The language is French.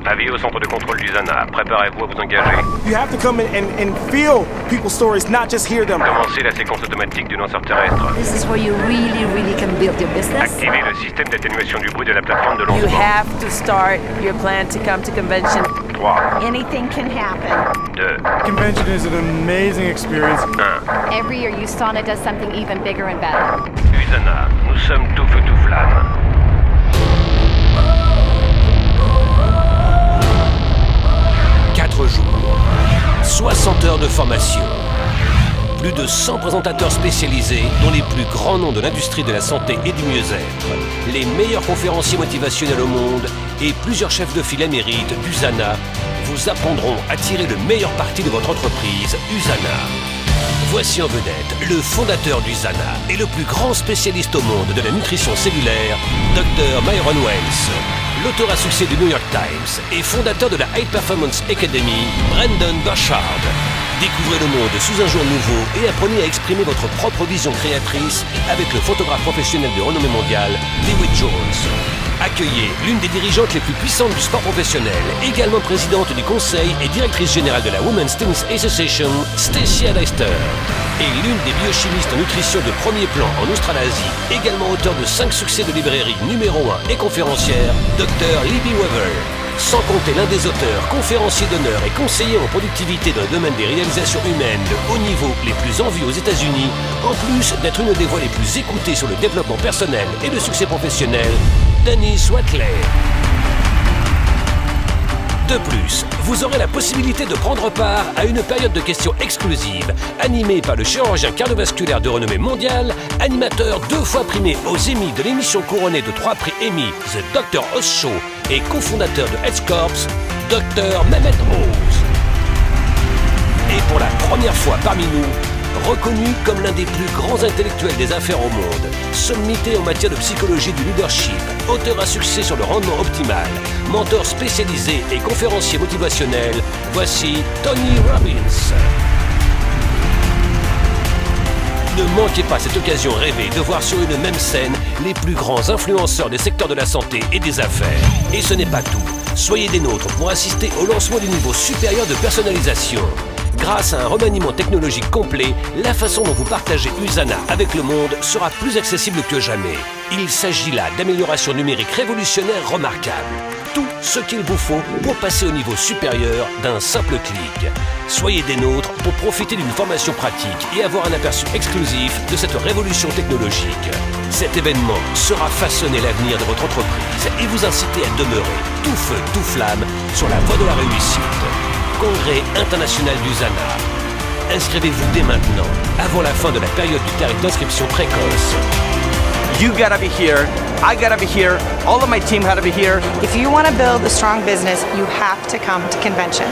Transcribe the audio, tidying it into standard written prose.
Avis au centre de contrôle du ZANA. Préparez-vous à vous engager. You have to come and feel people's stories, not just hear them. Commencez la séquence automatique du lanceur terrestre. This is where you really can build your business. Activez le système d'atténuation du bruit de la plateforme de You lancement. have to start your plan to come to convention. 3, Anything can happen. 2, Convention is an amazing experience. 1. Every year, USANA does something even bigger and better. USANA, nous sommes tout feu tout flamme. 4 jours, 60 heures de formation, plus de 100 présentateurs spécialisés, dont les plus grands noms de l'industrie de la santé et du mieux-être, les meilleurs conférenciers motivationnels au monde et plusieurs chefs de file émérites du ZANA vous apprendront à tirer le meilleur parti de votre entreprise, USANA. Voici en vedette le fondateur du ZANA et le plus grand spécialiste au monde de la nutrition cellulaire, Dr Myron Wells. L'auteur à succès du New York Times et fondateur de la High Performance Academy, Brendon Burchard. Découvrez le monde sous un jour nouveau et apprenez à exprimer votre propre vision créatrice avec le photographe professionnel de renommée mondiale, Dewitt Jones. Accueillez l'une des dirigeantes les plus puissantes du sport professionnel, également présidente du conseil et directrice générale de la Women's Tennis Association, Stacey Adaister. Et l'une des biochimistes en nutrition de premier plan en Australasie, également auteur de 5 succès de librairie numéro 1 et conférencière, Dr Libby Weaver. Sans compter l'un des auteurs, conférenciers d'honneur et conseiller en productivité dans le domaine des réalisations humaines de haut niveau les plus en vue aux États-Unis, en plus d'être une des voix les plus écoutées sur le développement personnel et le succès professionnel, Dennis Watley. De plus, vous aurez la possibilité de prendre part à une période de questions exclusive animée par le chirurgien cardiovasculaire de renommée mondiale, animateur 2 fois primé aux Emmy de l'émission couronnée de 3 prix Emmy, The Dr. Oz Show, et cofondateur de Health Corps, Dr. Mehmet Oz. Et pour la première fois parmi nous, reconnu comme l'un des plus grands intellectuels des affaires au monde, sommité en matière de psychologie du leadership, auteur à succès sur le rendement optimal, mentor spécialisé et conférencier motivationnel, voici Tony Robbins. Ne manquez pas cette occasion rêvée de voir sur une même scène les plus grands influenceurs des secteurs de la santé et des affaires. Et ce n'est pas tout. Soyez des nôtres pour assister au lancement du niveau supérieur de personnalisation. Grâce à un remaniement technologique complet, la façon dont vous partagez USANA avec le monde sera plus accessible que jamais. Il s'agit là d'améliorations numériques révolutionnaires remarquables. Tout ce qu'il vous faut pour passer au niveau supérieur d'un simple clic. Soyez des nôtres pour profiter d'une formation pratique et avoir un aperçu exclusif de cette révolution technologique. Cet événement sera façonner l'avenir de votre entreprise et vous inciter à demeurer tout feu, tout flamme sur la voie de la réussite. Congrès international du ZANA. Inscrivez-vous dès maintenant, avant la fin de la période du tarif d'inscription précoce. You gotta be here, I gotta be here, all of my team gotta be here. If you want to build a strong business, you have to come to convention.